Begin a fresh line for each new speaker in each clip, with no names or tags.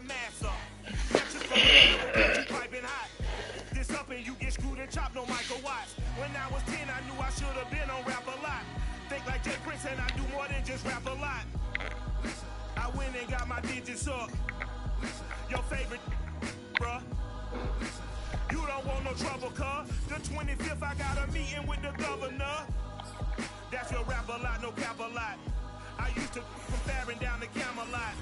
mass up. Lectures from the piping hot. This up and you get screwed and chopped, no Michael Watts. When I was 10, I knew I should have been on rap a lot. Think like Jay Prince and I do more than just rap a lot. I went and got my digits up. Your favorite, bruh. You don't want no trouble, cuz. The 25th, I got a meeting with the governor. That's your rap a lot, no cap a lot. I used to from Farron down to Camelot.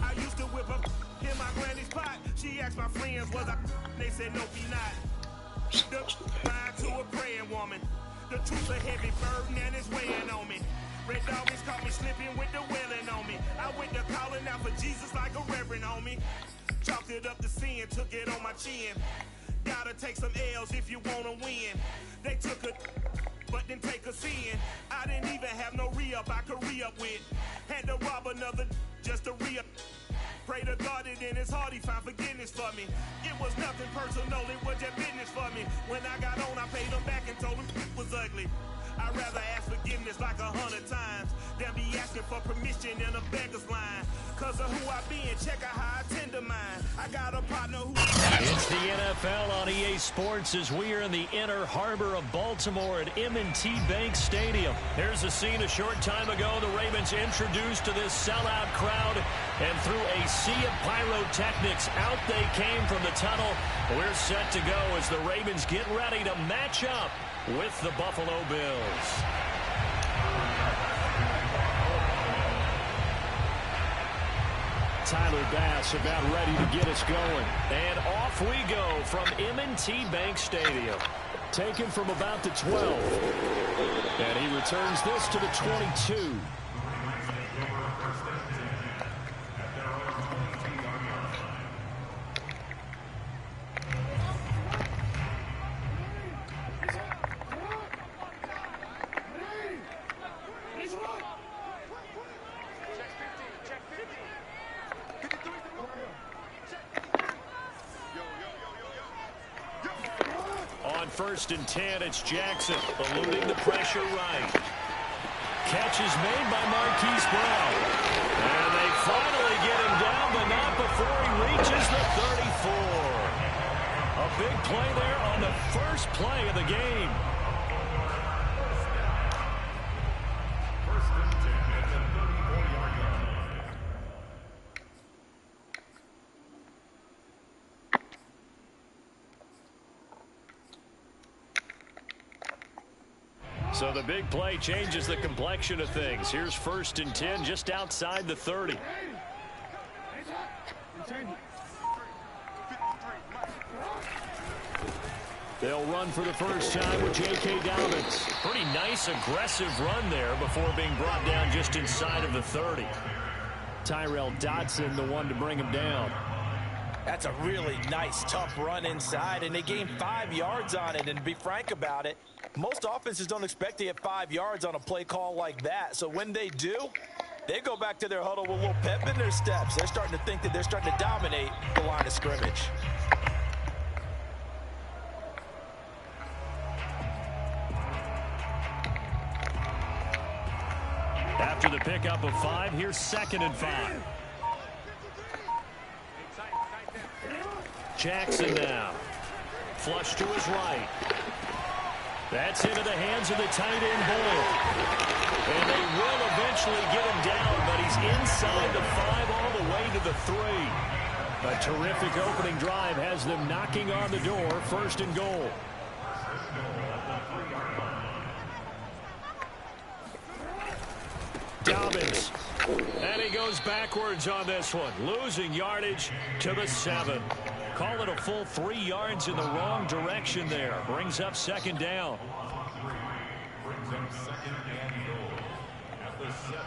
I used to whip up in my granny's pot. She asked my friends, was I? They said, no, be not. The line to a praying woman. The truth's a heavy burden and it's weighing on me. Red Doggies caught me slipping with the wailing on me. I went to calling out for Jesus like a reverend on me. Chalked it up to sin, took it on my chin. Gotta take some L's if you wanna win. They took a but didn't take a sin. I didn't even have no re-up I could re-up with. Had to rob another just to re-up. Pray to God that in his heart he found forgiveness for me. It was nothing personal, it was just business for me. When I got on, I paid him back and told him it was ugly. I'd rather ask forgiveness like 100 times than be asking for permission in a beggar's line. Cause of who I be and check out how I tend to mine. I got a partner who...
It's the NFL on EA Sports as we are in the inner harbor of Baltimore at M&T Bank Stadium. Here's a scene a short time ago. The Ravens introduced to this sellout crowd, and through a sea of pyrotechnics, out they came from the tunnel. We're set to go as the Ravens get ready to match up with the Buffalo Bills. Tyler Bass about ready to get us going. And off we go from M&T Bank Stadium. Taken from about the 12. And he returns this to the 22. First and 10, it's Jackson, eluding the pressure right. Catch is made by Marquise Brown. And they finally get him down, but not before he reaches the 34. A big play there on the first play of the game. So the big play changes the complexion of things. Here's first and 10 just outside the 30. They'll run for the first time with J.K. Dobbins. Pretty nice, aggressive run there before being brought down just inside of the 30. Tyrell Dodson, the one to bring him down.
That's a really nice, tough run inside, and they gained 5 yards on it. And to be frank about it, most offenses don't expect to get 5 yards on a play call like that. So when they do, they go back to their huddle with a little pep in their steps. They're starting to think that they're starting to dominate the line of scrimmage.
After the pickup of 5, here's 2nd and 5. Jackson now. Flush to his right. That's into the hands of the tight end Boyle. And they will eventually get him down, but he's inside the 5 all the way to the 3. A terrific opening drive has them knocking on the door, 1st and goal. Dobbins. And he goes backwards on this one, losing yardage to the 7. Call it a full 3 yards in the wrong direction there. Brings up 2nd down. Brings up 2nd and goal at the 7.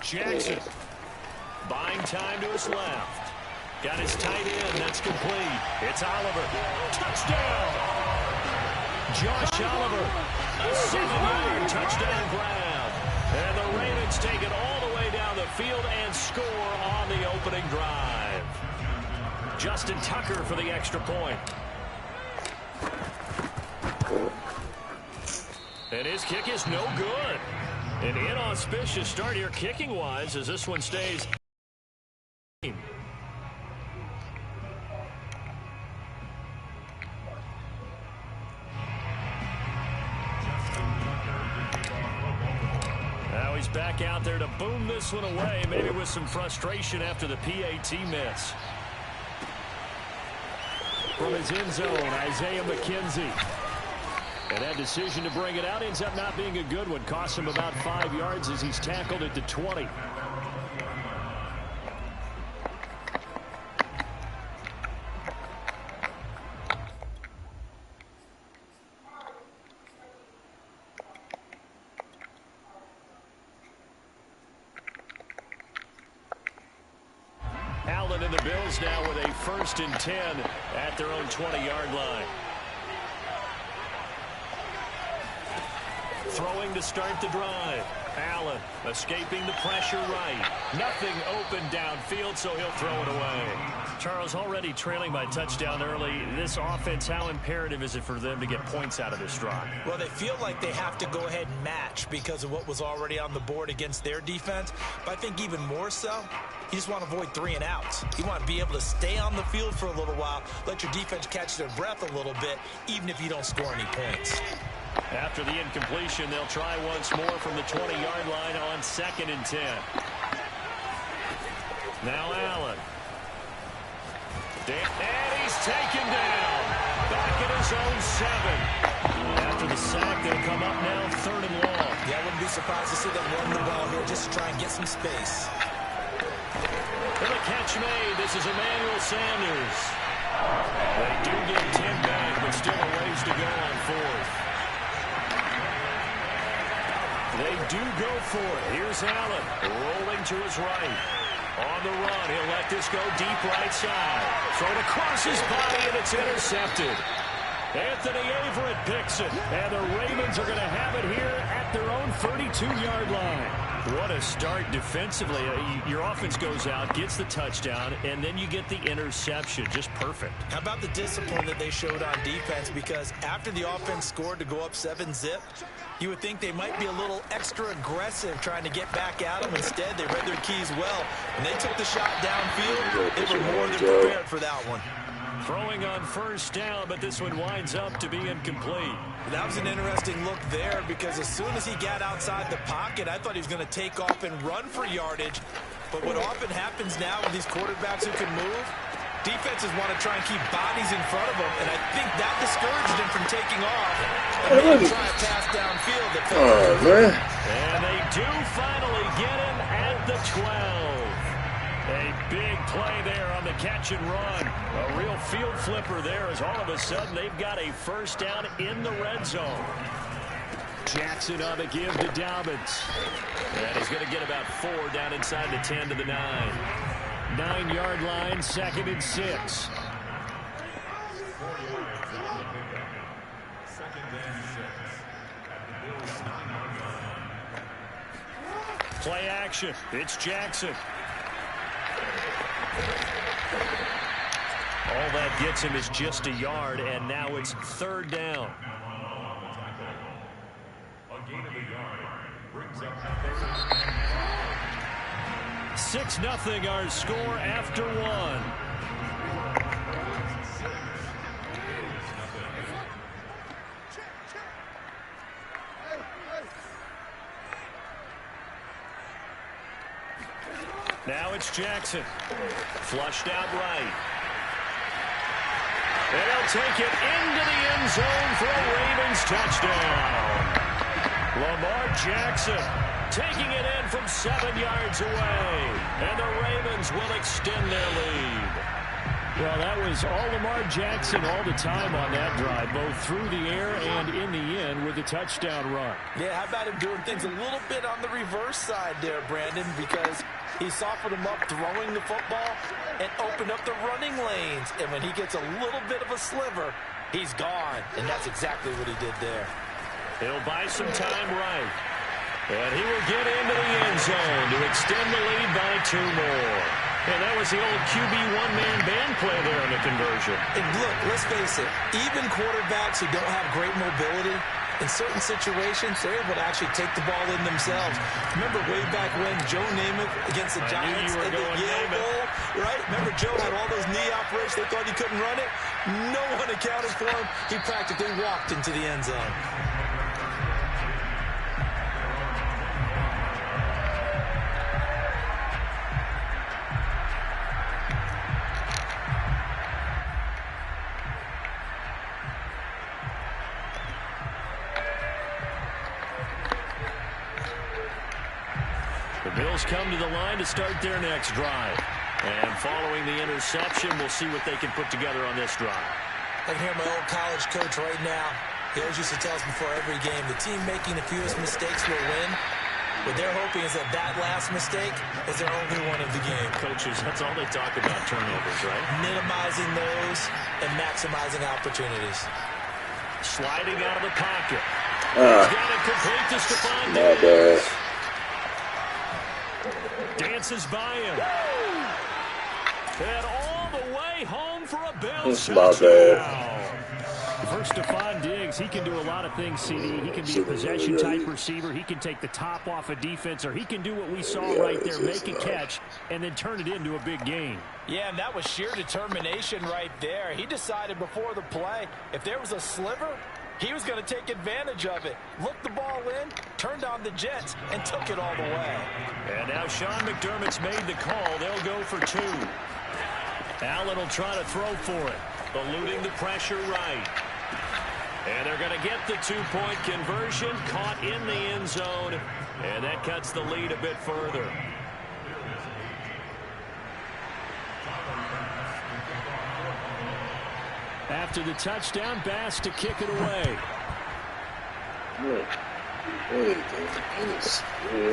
Jackson buying time to his left. Got his tight end. That's complete. It's Oliver. Touchdown. Josh Oliver. A 7-yard touchdown grab. And the Ravens take it all the way down the field and score on the opening drive. Justin Tucker for the extra point. And his kick is no good. An inauspicious start here kicking-wise as this one stays. Now he's back out there to boom this one away, maybe with some frustration after the PAT miss. From his end zone, Isaiah McKenzie. And that decision to bring it out ends up not being a good one. Costs him about 5 yards as he's tackled at the 20. Allen and the Bills now with a 1st and 10 at their own 20-yard line. Throwing to start the drive. Allen escaping the pressure right. Nothing open downfield, so he'll throw it away. Charles, already trailing by touchdown early. This offense, how imperative is it for them to get points out of this drive?
Well, they feel like they have to go ahead and match because of what was already on the board against their defense. But I think even more so, you just want to avoid 3 and outs. You want to be able to stay on the field for a little while, let your defense catch their breath a little bit, even if you don't score any points.
After the incompletion, they'll try once more from the 20-yard line on 2nd and 10. Now Allen. And he's taken down. Back at his own 7. After the sack, they'll come up now 3rd and long.
Yeah, I wouldn't be surprised to see them run the ball here just to try and get some space.
And the catch made. This is Emmanuel Sanders. They do get 10 back, but still a ways to go on 4th. They do go for it. Here's Allen rolling to his right. On the run, he'll let this go deep right side. Thrown across his body, and it's intercepted. Anthony Averett picks it, and the Ravens are going to have it here at their own 32-yard line. What a start defensively. Your offense goes out, gets the touchdown, and then you get the interception. Just perfect. How about the discipline that they showed on defense? Because after the offense scored to go up 7-zip, you would think they might be a little extra aggressive trying to get back at them. Instead, they read their keys well. When they took the shot downfield, they were more than prepared for that one. Throwing on 1st down, but this one winds up to be incomplete. That was an interesting look there because as soon as he got outside the pocket, I thought he was going to take off and run for yardage. But what often happens now with these quarterbacks who can move, defenses want to try and keep bodies in front of them, and I think that discouraged him from taking off and maybe try a pass downfield that fell. And they do finally get him at the 12. A big play there on the catch and run. A real field flipper there as all of a sudden they've got a 1st down in the red zone. Jackson on the give to Dobbins. And he's going to get about 4 down inside the 10 to the 9. 9-yard line, 2nd and 6. Play action. It's Jackson. All that gets him is just a yard, and now it's 3rd down. A gain of a yard brings up 6-0 our score after 1. Now it's Jackson. Flushed out right. And he'll take it into the end zone for a Ravens touchdown. Lamar Jackson taking it in from 7 yards away. And the Ravens will extend their lead. Well, that was all Lamar Jackson all the time on that drive, both through the air and in the end with the touchdown run.
Yeah, how about him doing things a little bit on the reverse side there, Brandon, because He softened him up throwing the football and opened up the running lanes. And when he gets a little bit of a sliver, he's gone. And that's exactly what he did there.
He'll buy some time right. And he will get into the end zone to extend the lead by 2 more. And that was the old QB one-man band play there on the conversion.
And look, let's face it, even quarterbacks who don't have great mobility, in certain situations, they're able to actually take the ball in themselves. Remember way back when Joe Namath against the Giants at the Yale Bowl, right? Remember Joe had all those knee operations. They thought he couldn't run it. No one accounted for him. He practically walked into the end zone.
The Bills come to the line to start their next drive. And following the interception, we'll see what they can put together on this drive.
I can hear my old college coach right now. He always used to tell us before every game, the team making the fewest mistakes will win. What they're hoping is that that last mistake is their only one of the game.
Coaches, that's all they talk about, turnovers, right?
Minimizing those and maximizing opportunities.
Sliding out of the pocket. He's got it complete to Stephon Diggs. Dances by him. And all the way home for a Bills touchdown. First, Stephon Diggs, he can do a lot of things, CD. He can be a possession-type receiver. He can take the top off a defense, or he can do what we saw right there, make a catch, and then turn it into a big gain.
Yeah, and that was sheer determination right there. He decided before the play, if there was a sliver, he was going to take advantage of it. Looked the ball in, turned on the jets, and took it all the way.
And now Sean McDermott's made the call. They'll go for 2. Allen will try to throw for it, eluding the pressure right. And they're going to get the 2-point conversion, caught in the end zone, and that cuts the lead a bit further. After the touchdown, Bass to kick it away.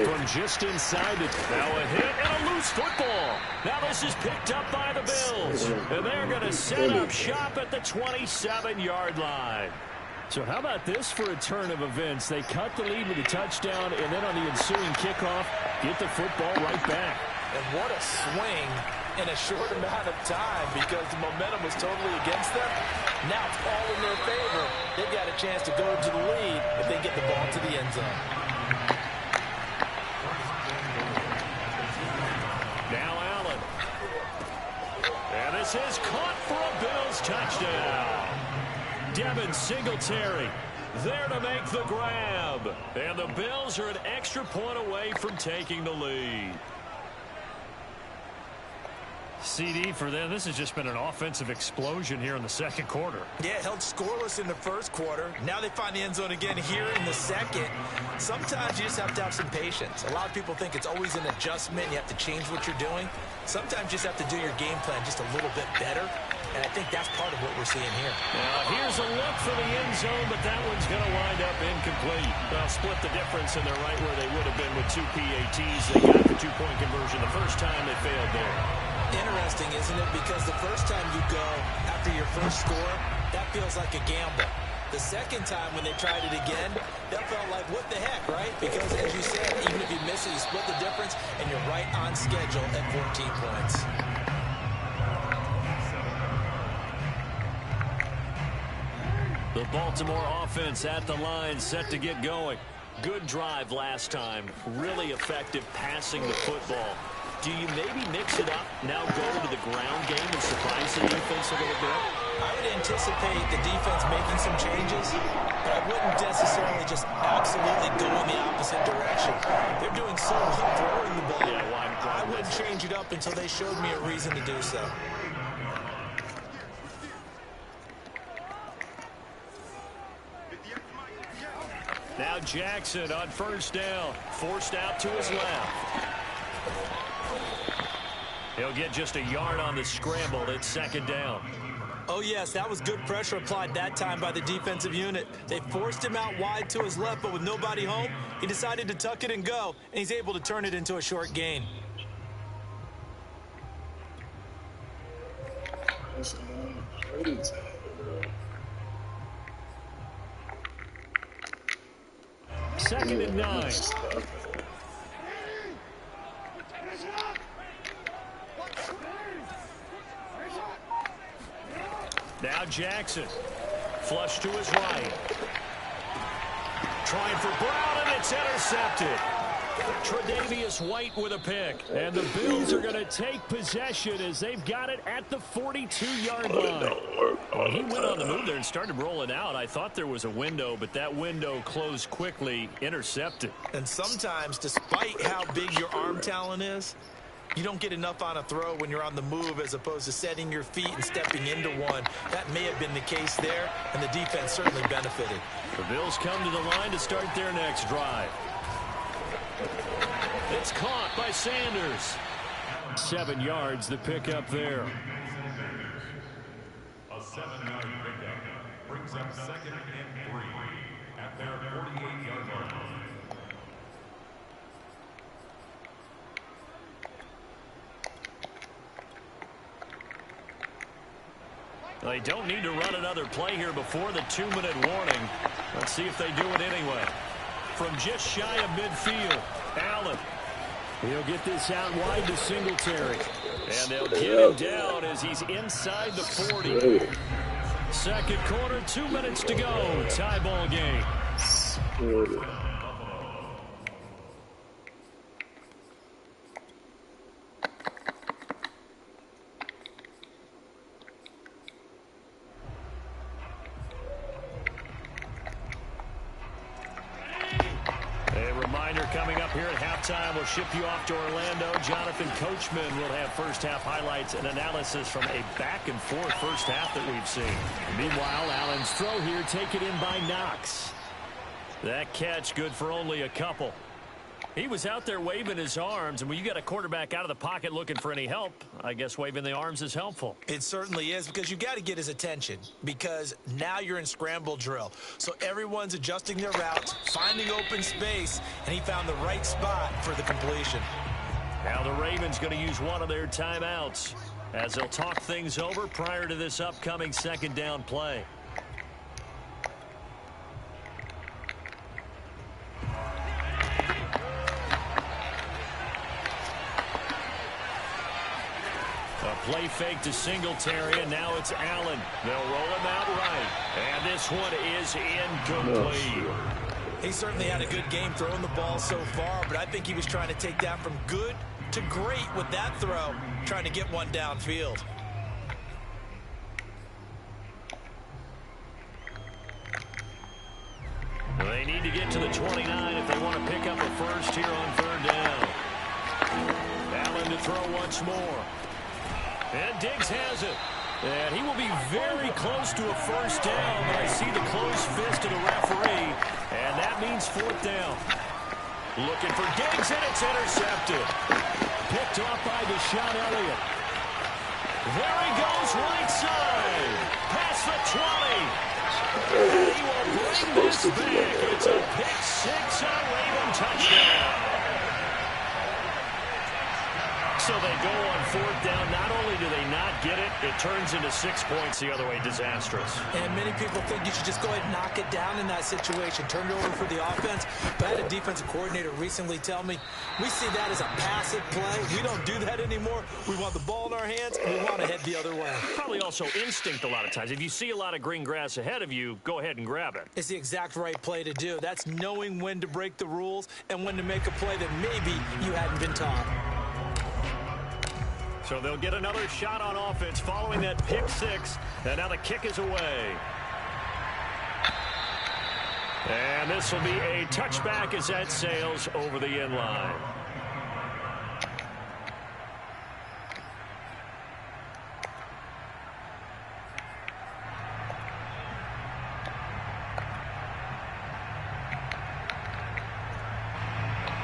From just inside it. Now a hit and a loose football. Now this is picked up by the Bills. And they're going to set up shop at the 27-yard line. So how about this for a turn of events? They cut the lead with a touchdown, and then on the ensuing kickoff, get the football right back.
And what a swing in a short amount of time, because the momentum was totally against them. Now it's all in their favor. They've got a chance to go to the lead if they get the ball to the end zone.
Now Allen. And this is caught for a Bills touchdown. Devin Singletary there to make the grab. And the Bills are an extra point away from taking the lead. CD for them, this has just been an offensive explosion here in the second quarter.
Yeah, held scoreless in the first quarter. Now they find the end zone again here in the second. Sometimes you just have to have some patience. A lot of people think it's always an adjustment. You have to change what you're doing. Sometimes you just have to do your game plan just a little bit better. And I think that's part of what we're seeing here.
Now here's a look for the end zone, but that one's going to wind up incomplete. They'll split the difference, and they're right where they would have been with 2 PATs. They got the 2-point conversion the first time. They failed there.
Interesting, isn't it? Because the first time you go after your first score, that feels like a gamble. The second time when they tried it again, that felt like, what the heck, right? Because, as you said, even if you miss it, you split the difference, and you're right on schedule at 14 points.
The Baltimore offense at the line, set to get going. Good drive last time. Really effective passing the football. Do you maybe mix it up, now go to the ground game and surprise the defense a little bit?
I would anticipate the defense making some changes, but I wouldn't necessarily just absolutely go in the opposite direction. They're doing so well throwing the ball.
Yeah,
I wouldn't change it up until they showed me a reason to do so.
Now Jackson on first down, forced out to his left. He'll get just a yard on the scramble. It's second down.
Oh, yes, that was good pressure applied that time by the defensive unit. They forced him out wide to his left, but with nobody home, he decided to tuck it and go, and he's able to turn it into a short gain.
Second and 9. Now Jackson. Flush to his right. Trying for Brown, and it's intercepted. Tre'Davious White with a pick. And the Bills are going to take possession as they've got it at the 42-yard line. Well, he went on the move there and started rolling out. I thought there was a window, but that window closed quickly, intercepted.
And sometimes, despite how big your arm talent is, you don't get enough on a throw when you're on the move as opposed to setting your feet and stepping into one. That may have been the case there, and the defense certainly benefited.
The Bills come to the line to start their next drive. It's caught by Sanders. 7 yards, the pickup there.
A 7-yard pickup brings up 2nd and 3 at their 48-yard line.
They don't need to run another play here before the 2-minute warning. Let's see if they do it anyway. From just shy of midfield, Allen. He'll get this out wide to Singletary. And they'll get him down as he's inside the 40. Second quarter, 2 minutes to go. Tie ball game. Coming up here at halftime, we'll ship you off to Orlando. Jonathan Coachman will have first-half highlights and analysis from a back-and-forth first half that we've seen. Meanwhile, Allen's throw here taken in by Knox. That catch good for only a couple. He was out there waving his arms, and when you got a quarterback out of the pocket looking for any help, I guess waving the arms is helpful.
It certainly is, because you got to get his attention, because now you're in scramble drill. So everyone's adjusting their routes, finding open space, and he found the right spot for the completion.
Now the Ravens going to use one of their timeouts as they'll talk things over prior to this upcoming second down play. Play fake to Singletary, and now it's Allen. They'll roll him out right. And this one is incomplete.
He certainly had a good game throwing the ball so far, but I think he was trying to take that from good to great with that throw, trying to get one downfield.
They need to get to the 29 if they want to pick up a first here on third down. Allen to throw once more. And Diggs has it. And he will be very close to a first down, but I see the closed fist of the referee, and that means fourth down. Looking for Diggs, and it's intercepted. Picked off by Deshaun Elliott. There he goes, right side. Past the 20. And he will bring this back. It's a pick six, a Raven touchdown. So they go on fourth down. Not only do they not get it, it turns into 6 points the other way. Disastrous.
And many people think you should just go ahead and knock it down in that situation. Turn it over for the offense. But I had a defensive coordinator recently tell me, we see that as a passive play. We don't do that anymore. We want the ball in our hands, and we want to head the other way.
Probably also instinct a lot of times. If you see a lot of green grass ahead of you, go ahead and grab it.
It's the exact right play to do. That's knowing when to break the rules and when to make a play that maybe you hadn't been taught.
So they'll get another shot on offense following that pick six. And now the kick is away. And this will be a touchback as that sails over the end line.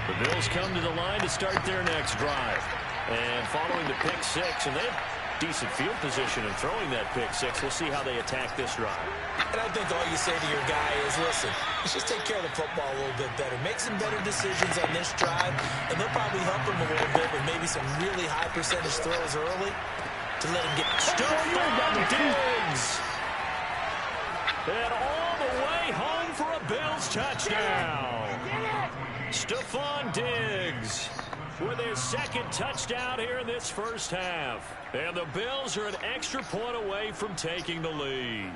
The Bills come to the line to start their next drive. And following the pick six, and they have decent field position in throwing that pick six. We'll see how they attack this drive.
And I think all you say to your guy is, listen, let's just take care of the football a little bit better. Make some better decisions on this drive, and they'll probably help him a little bit with maybe some really high percentage throws early. to let him get...
Stephon Diggs. And all the way home for a Bills touchdown. Stephon Diggs with his second touchdown here in this first half. And the Bills are an extra point away from taking the lead.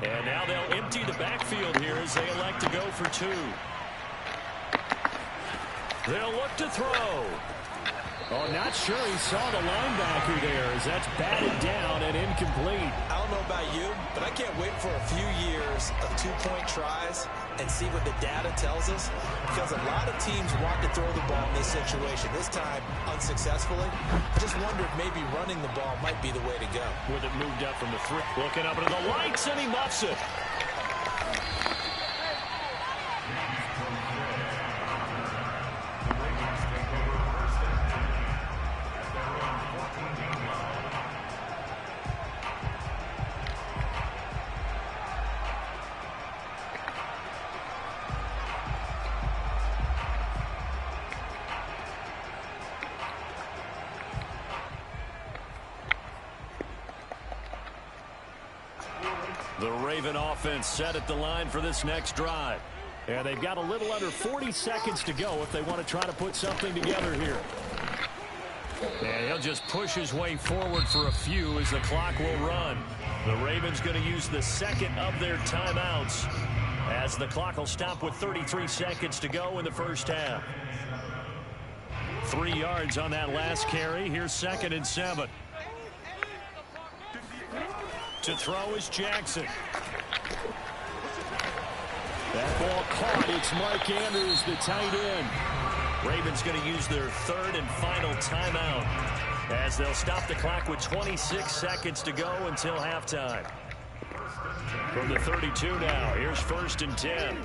And now they'll empty the backfield here as they elect to go for two. They'll look to throw. Oh, not sure he saw the linebacker there as that's batted down and incomplete.
I don't know about you, but I can't wait for a few years of two-point tries and see what the data tells us, because a lot of teams want to throw the ball in this situation. This time, unsuccessfully. I just wonder if maybe running the ball might be the way to go.
With it moved up from the 3. Looking up into the lights, and he muffs it. The Raven offense set at the line for this next drive. And they've got a little under 40 seconds to go if they want to try to put something together here. And he'll just push his way forward for a few as the clock will run. The Ravens going to use the second of their timeouts as the clock will stop with 33 seconds to go in the first half. 3 yards on that last carry. Here's 2nd and 7. To throw is Jackson. That ball caught. It's Mike Andrews, the tight end. Ravens going to use their 3rd and final timeout as they'll stop the clock with 26 seconds to go until halftime. From the 32 now, here's 1st and 10.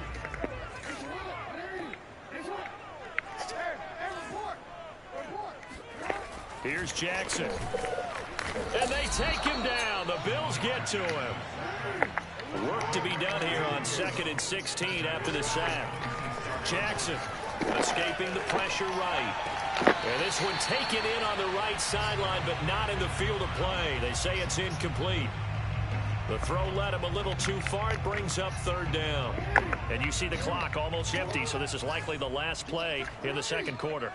Here's Jackson. And they take him down. The Bills get to him. Work to be done here on 2nd and 16 after the sack. Jackson escaping the pressure right. And this one taken in on the right sideline, but not in the field of play. They say it's incomplete. The throw led him a little too far. It brings up 3rd down. And you see the clock almost empty, so this is likely the last play in the second quarter.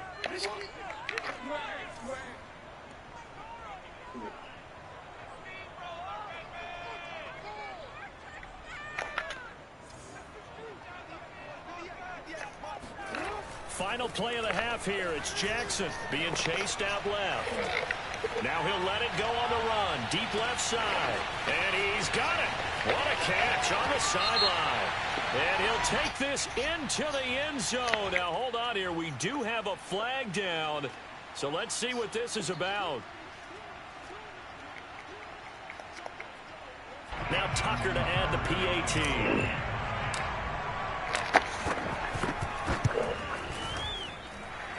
Final play of the half here. It's Jackson being chased out left. Now he'll let it go on the run. Deep left side. And he's got it. What a catch on the sideline. And he'll take this into the end zone. Now hold on here. We do have a flag down. So let's see what this is about. Now Tucker to add the PAT.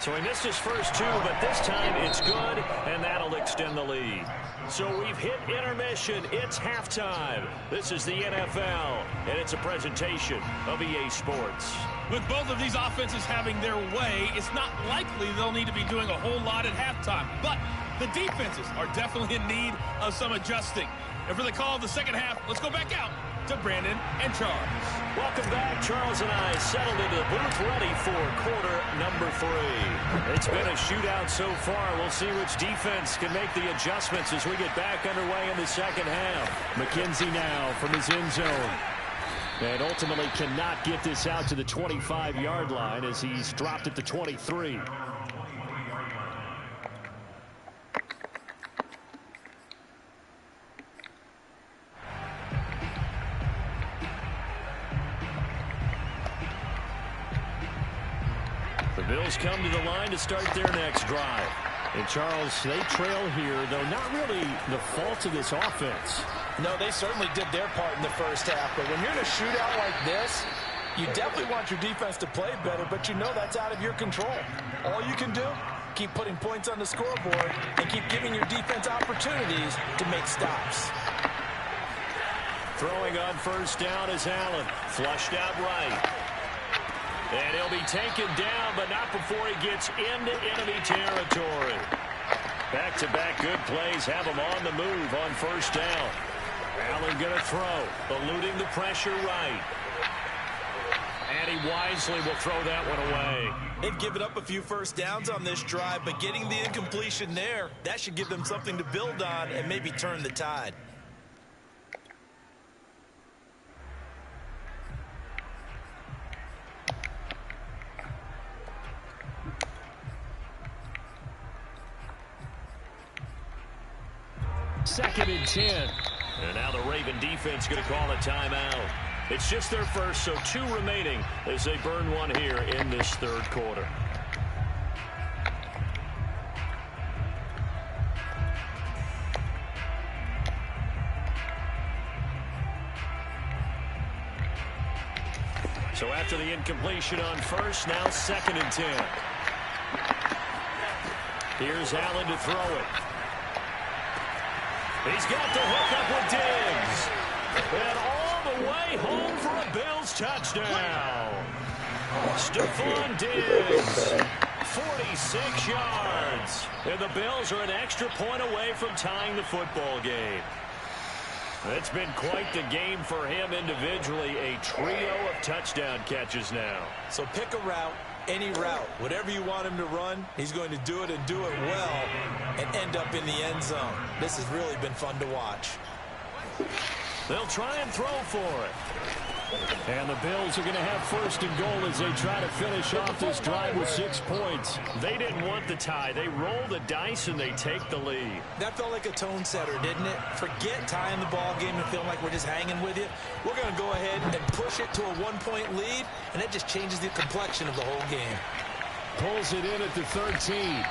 So he missed his first 2, but this time it's good, and that'll extend the lead. So we've hit intermission. It's halftime. This is the NFL, and it's a presentation of EA Sports.
With both of these offenses having their way, it's not likely they'll need to be doing a whole lot at halftime. But the defenses are definitely in need of some adjusting. And for the call of the second half, let's go back out to Brandon and Charles.
Welcome back. Charles and I settled into the booth ready for quarter number 3. It's been a shootout so far. We'll see which defense can make the adjustments as we get back underway in the second half. McKenzie now from his end zone. And ultimately cannot get this out to the 25-yard line as he's dropped at the 23. The Bills come to the line to start their next drive. And Charles, they trail here, though not really the fault of this offense.
No, they certainly did their part in the first half. But when you're in a shootout like this, you definitely want your defense to play better, but you know that's out of your control. All you can do, keep putting points on the scoreboard and keep giving your defense opportunities to make stops. Throwing on first down is Allen. Flushed out right.
And he'll be taken down, but not before he gets into enemy territory. Back-to-back good plays have him on the move on first down. Allen going to throw, eluding the pressure right. And he wisely will throw that one away.
They've given up a few first downs on this drive, but getting the incompletion there, that should give them something to build on and maybe turn the tide.
Second and 10. And now the Raven defense going to call a timeout. It's just their first, so 2 remaining as they burn one here in this third quarter. So after the incompletion on first, now second and 10. Here's Allen to throw it. He's got the hook up with Diggs. And all the way home for a Bills touchdown. Stephon Diggs, 46 yards. And the Bills are an extra point away from tying the football game. It's been quite the game for him individually. A trio of touchdown catches now.
So pick a route. Any route, whatever you want him to run, he's going to do it and do it well and end up in the end zone. This has really been fun to watch.
They'll try and throw for it. And the Bills are going to have first and goal as they try to finish off this drive with 6 points. They didn't want the tie. They roll the dice and they take the lead.
That felt like a tone setter, didn't it? Forget tying the ball game and feeling like we're just hanging with you. We're going to go ahead and push it to a 1-point lead, and that just changes the complexion of the whole game.
Pulls it in at the 13.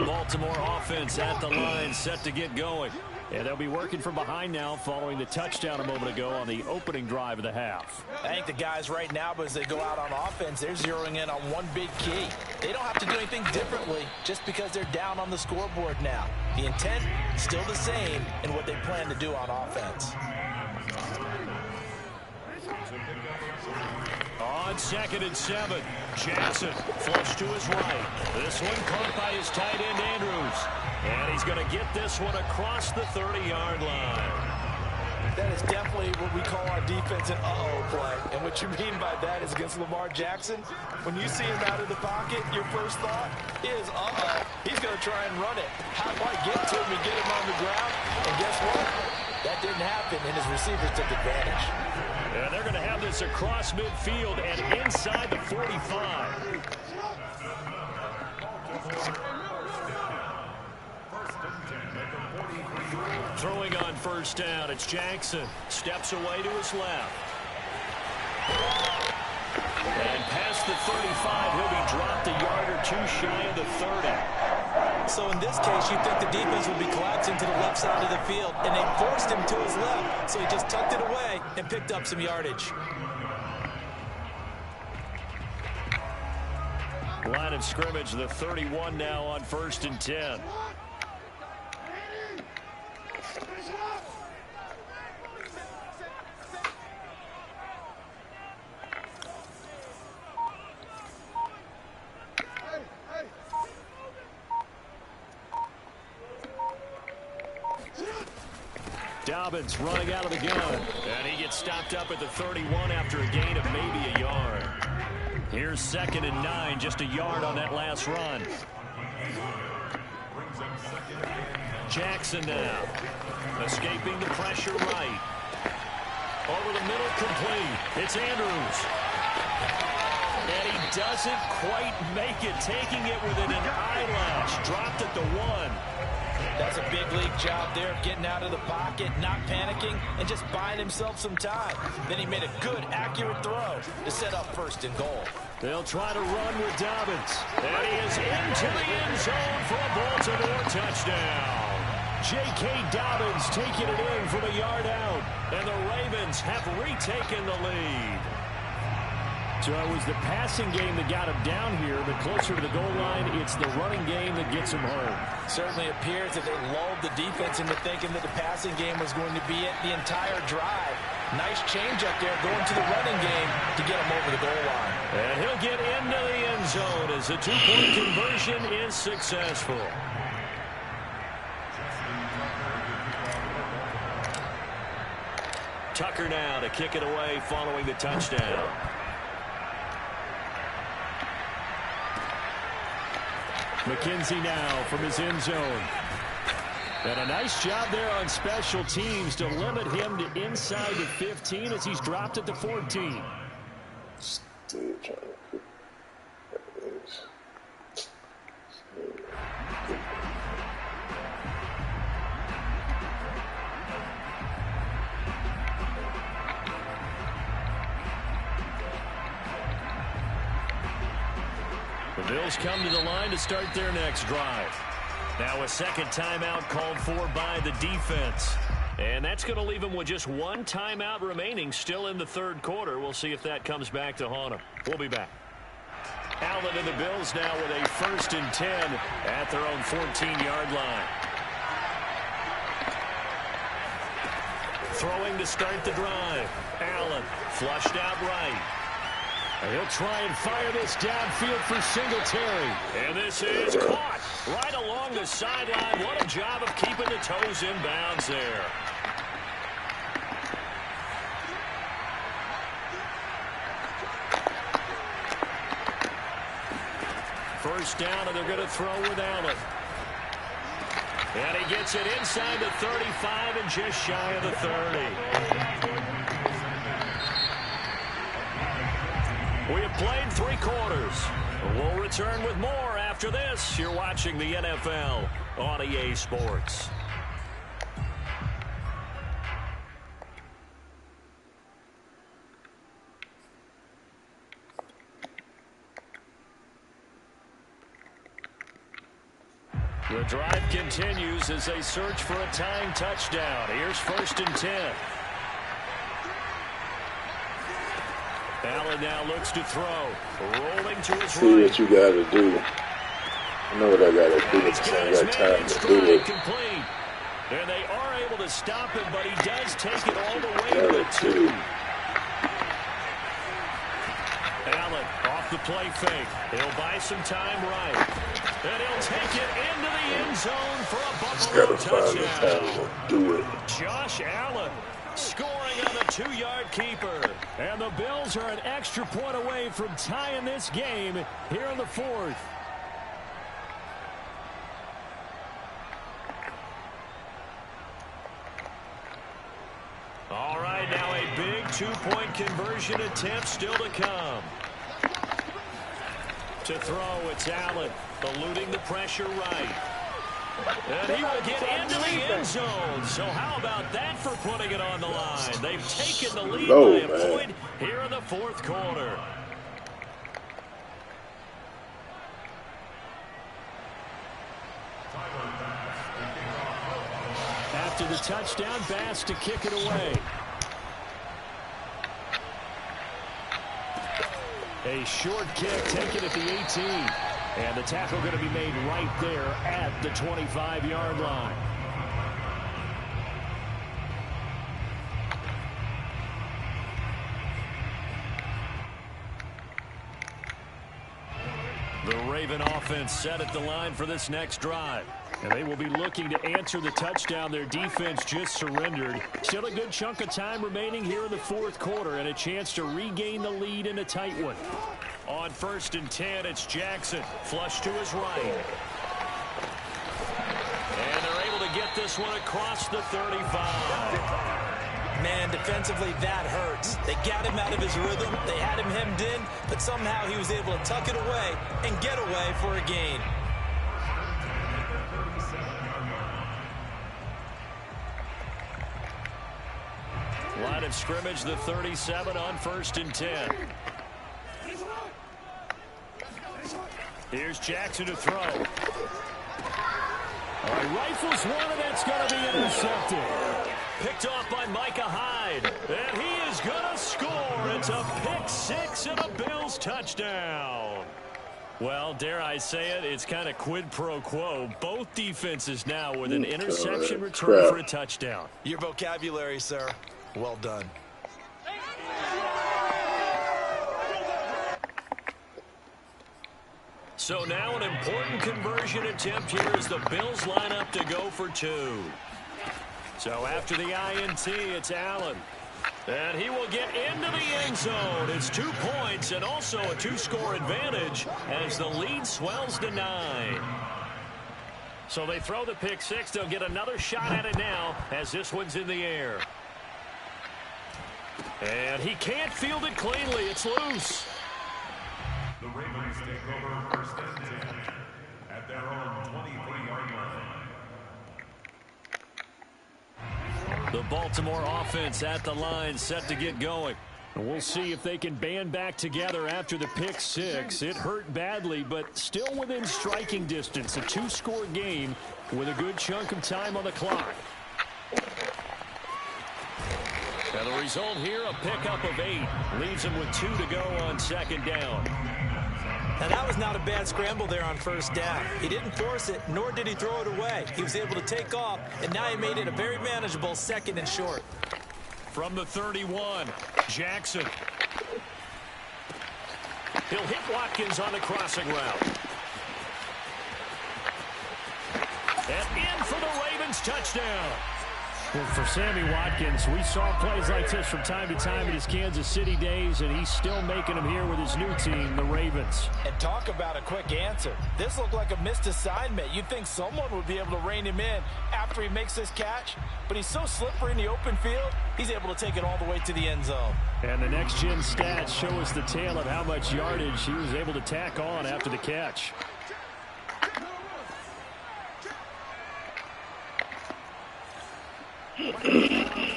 Baltimore offense at the line, set to get going. And they'll be working from behind now following the touchdown a moment ago on the opening drive of the half.
I think the guys right now, as they go out on offense, they're zeroing in on one big key. They don't have to do anything differently just because they're down on the scoreboard now. The intent still the same in what they plan to do on offense.
On second and 7, Jackson flush to his right. This one caught by his tight end Andrews. And he's going to get this one across the 30-yard line.
That is definitely what we call our defense an uh-oh play. And what you mean by that is against Lamar Jackson, when you see him out of the pocket, your first thought is, uh-oh, he's going to try and run it. How do I get to him and get him on the ground? And guess what? That didn't happen, and his receivers took advantage.
And they're going to have this across midfield and inside the 45. Throwing on first down, it's Jackson. Steps away to his left. And past the 35, he'll be dropped a yard or two shy of the 30.
So in this case, you'd think the defense would be collapsing to the left side of the field, and they forced him to his left, so he just tucked it away and picked up some yardage.
Line of scrimmage, the 31 now on first and 10. Dobbins running out of the gun. And he gets stopped up at the 31 after a gain of maybe a yard. Here's second and 9, just a yard on that last run. Jackson now. Escaping the pressure right. Over the middle, complete. It's Andrews. And he doesn't quite make it, taking it within an eyelash. Dropped at the 1.
That's a big league job there of getting out of the pocket, not panicking, and just buying himself some time. Then he made a good, accurate throw to set up first and goal.
They'll try to run with Dobbins. And he is into the end zone for a Baltimore touchdown. J.K. Dobbins taking it in from a yard out. And the Ravens have retaken the lead. So it was the passing game that got him down here. The closer to the goal line, it's the running game that gets him home.
Certainly appears that they lulled the defense into thinking that the passing game was going to be it the entire drive. Nice change up there going to the running game to get him over the goal line.
And he'll get into the end zone as the two-point conversion is successful. Tucker now to kick it away following the touchdown. McKenzie now from his end zone. And a nice job there on special teams to limit him to inside the 15 as he's dropped at the 14.
Still trying to put this.
The Bills come to the line to start their next drive. Now a second timeout called for by the defense. And that's going to leave them with just one timeout remaining still in the third quarter. We'll see if that comes back to haunt them. We'll be back. Allen and the Bills now with a 1st and 10 at their own 14-yard line. Throwing to start the drive. Allen flushed out right. And he'll try and fire this downfield for Singletary. And this is caught right along the sideline. What a job of keeping the toes in bounds there. First down, and they're going to throw with Allen. And he gets it inside the 35 and just shy of the 30. We have played 3 quarters. We'll return with more after this. You're watching the NFL on EA Sports. The drive continues as they search for a tying touchdown. Here's 1st and 10. Allen now looks to throw. Rolling to his
See
right.
what you got to do. I know what I got to do. I got time to do it.
Complete. And they are able to stop him, but he does take it all the way to the 2. Allen off the play fake. He'll buy some time right. And he'll take it into the end zone for a Buffalo touchdown.
Do it.
Josh Allen scoring on the 2-yard keeper. And the Bills are an extra point away from tying this game here in the 4th. All right, now a big 2-point conversion attempt still to come. To throw, it's Allen, eluding the pressure right. And he will get into the end zone. So how about that for putting it on the line? They've taken the lead by a point here in the 4th quarter. After the touchdown, Bass to kick it away. A short kick taken at the 18. And the tackle going to be made right there at the 25-yard line. The Raven offense set at the line for this next drive. And they will be looking to answer the touchdown their defense just surrendered. Still a good chunk of time remaining here in the 4th quarter and a chance to regain the lead in a tight one. On 1st and 10, it's Jackson. Flush to his right. And they're able to get this one across the 35.
Man, defensively, that hurts. They got him out of his rhythm. They had him hemmed in, but somehow he was able to tuck it away and get away for a gain.
Line of scrimmage, the 37 on 1st and 10. Here's Jackson to throw. All right, rifles one, and that's going to be intercepted. Picked off by Micah Hyde. And he is going to score. It's a pick 6 and a Bill touchdown. Well, dare I say it, it's kind of quid pro quo. Both defenses now with an interception return for a touchdown.
Your vocabulary, sir. Well done.
So now an important conversion attempt here as the Bills line up to go for 2. So after the INT, it's Allen. And he will get into the end zone. It's 2 points and also a 2-score advantage as the lead swells to 9. So they throw the pick 6. They'll get another shot at it now as this one's in the air. And he can't field it cleanly. It's loose.
The Ravens take over first and 10 at their own 23-yard line.
The Baltimore offense at the line, set to get going. And we'll see if they can band back together after the pick 6. It hurt badly, but still within striking distance. A 2-score game with a good chunk of time on the clock. And the result here, a pickup of 8. Leaves them with 2 to go on second down.
Now, that was not a bad scramble there on first down. He didn't force it, nor did he throw it away. He was able to take off, and now he made it a very manageable 2nd and short.
From the 31, Jackson. He'll hit Watkins on the crossing route. And in for the Ravens touchdown. Well, for Sammy Watkins, we saw plays like this from time to time in his Kansas City days, and he's still making them here with his new team, the Ravens.
And talk about a quick answer. This looked like a missed assignment. You'd think someone would be able to rein him in after he makes this catch, but he's so slippery in the open field, he's able to take it all the way to the end zone.
And the next-gen stats show us the tale of how much yardage he was able to tack on after the catch.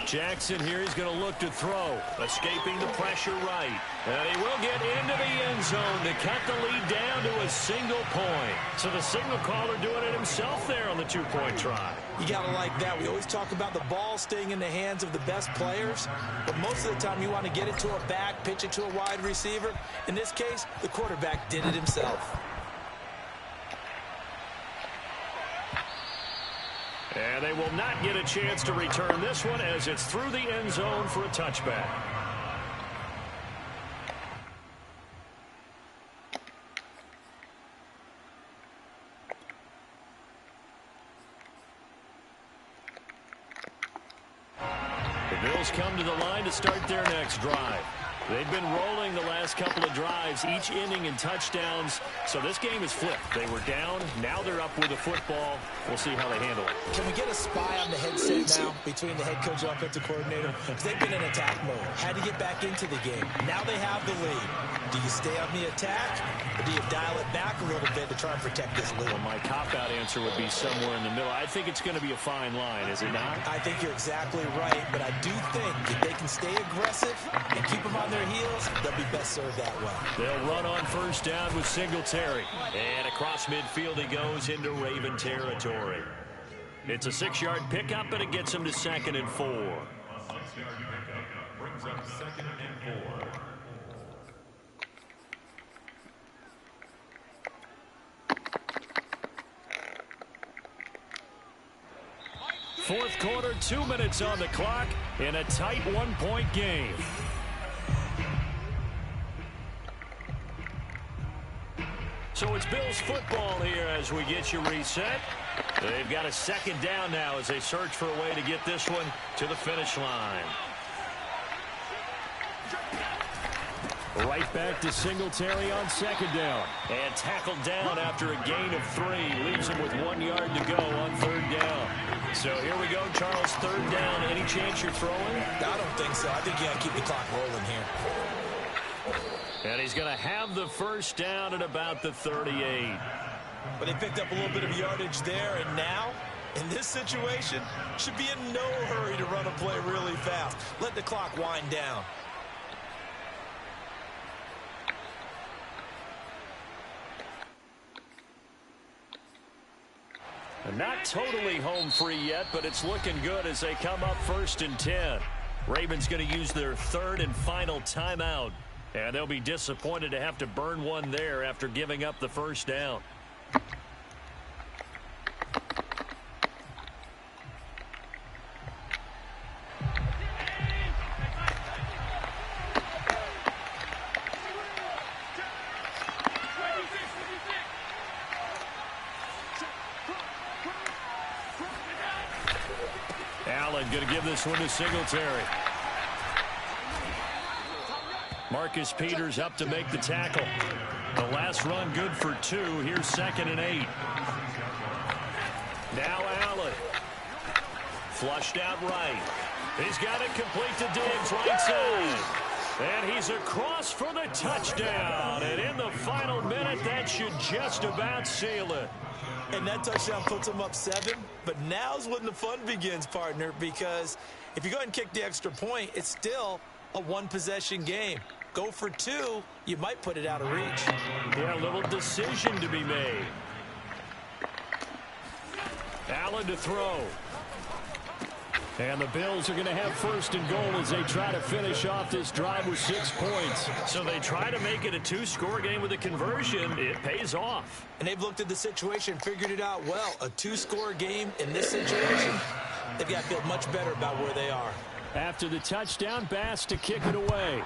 Jackson here is going to look to throw, escaping the pressure right. And he will get into the end zone to cut the lead down to a single point. So the signal caller doing it himself there on the 2-point try.
You got to like that. We always talk about the ball staying in the hands of the best players, but most of the time you want to get it to a back, pitch it to a wide receiver. In this case, the quarterback did it himself.
And they will not get a chance to return this one as it's through the end zone for a touchback. The Bills come to the line to start their next drive. They've been rolling the last couple of drives, each ending in touchdowns. So this game is flipped. They were down. Now they're up with the football. We'll see how they handle it.
Can we get a spy on the headset now between the head coach and offensive coordinator? Because they've been in attack mode. Had to get back into the game. Now they have the lead. Do you stay on the attack, or do you dial it back a little bit to try and protect this lead?
Well, my cop-out answer would be somewhere in the middle. I think it's going to be a fine line, is it not?
I think you're exactly right, but I do think if they can stay aggressive and keep them on their heels, they'll be best served that way.
They'll run on first down with Singletary. And across midfield he goes into Raven territory. It's a 6-yard pickup, and it gets him to 2nd and 4.
A 6-yard pickup brings up 2nd and 4.
Fourth quarter, 2 minutes on the clock in a tight 1-point game. So it's Bills football here as we get you reset. They've got a 2nd down now as they search for a way to get this one to the finish line. Right back to Singletary on 2nd down. And tackled down after a gain of 3. Leaves him with 1 yard to go on 3rd down. So here we go, Charles, 3rd down. Any chance you're throwing?
I don't think so. I think you got to keep the clock rolling here.
And he's going to have the 1st down at about the 38.
But he picked up a little bit of yardage there, and now, in this situation, should be in no hurry to run a play really fast. Let the clock wind down.
Not totally home free yet, but it's looking good as they come up 1st and 10. Ravens going to use their 3rd and final timeout. And they'll be disappointed to have to burn one there after giving up the first down. Allen going to give this one to Singletary. Marcus Peters up to make the tackle. The last run good for 2. Here's 2nd and 8. Now Allen. Flushed out right. He's got it complete to Diggs right side. And he's across for the touchdown. And in the final minute, that should just about seal it.
And that touchdown puts them up 7. But now's when the fun begins, partner, because if you go ahead and kick the extra point, it's still a one-possession game. Go for 2, you might put it out of reach.
Yeah, a little decision to be made. Allen to throw. And the Bills are going to have 1st and goal as they try to finish off this drive with 6 points. So they try to make it a 2-score game with a conversion. It pays off.
And they've looked at the situation, figured it out well. A 2-score game in this situation, they've got to feel much better about where they are.
After the touchdown, Bass to kick it away.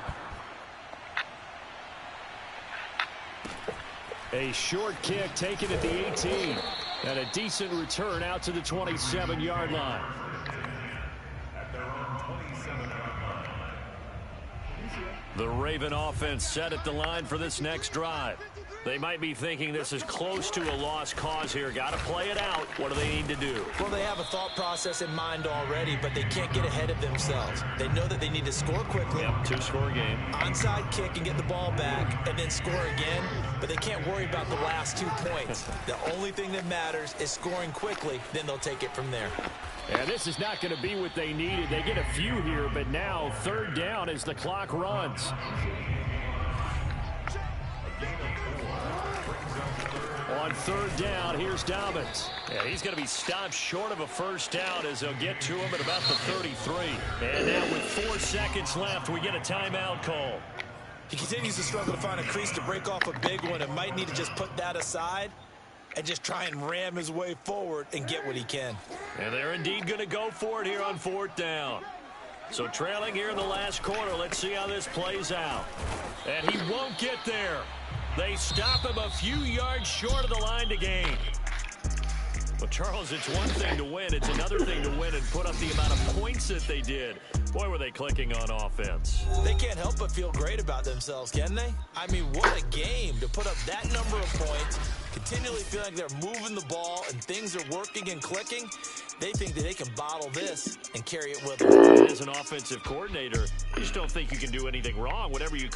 A short kick taken at the 18. And a decent return out to the 27-yard line. The Raven offense set at the line for this next drive. They might be thinking this is close to a lost cause here. Got to play it out. What do they need to do?
Well, they have a thought process in mind already, but they can't get ahead of themselves. They know that they need to score quickly.
Yep, 2-score game.
Onside kick and get the ball back and then score again, but they can't worry about the last 2 points. The only thing that matters is scoring quickly, then they'll take it from there.
And this is not going to be what they needed. They get a few here, but now 3rd down as the clock runs. On 3rd down, here's Dobbins. Yeah, he's going to be stopped short of a 1st down as they'll get to him at about the 33. And now with 4 seconds left, we get a timeout call.
He continues to struggle to find a crease to break off a big one and might need to just put that aside and just try and ram his way forward and get what he can.
And they're indeed going to go for it here on 4th down. So trailing here in the last quarter, let's see how this plays out. And he won't get there. They stop him a few yards short of the line to gain. Well, Charles, it's one thing to win. It's another thing to win and put up the amount of points that they did. Boy, were they clicking on offense.
They can't help but feel great about themselves, can they? I mean, what a game to put up that number of points, continually feeling like they're moving the ball and things are working and clicking. They think that they can bottle this and carry it with them.
As an offensive coordinator, you just don't think you can do anything wrong. Whatever you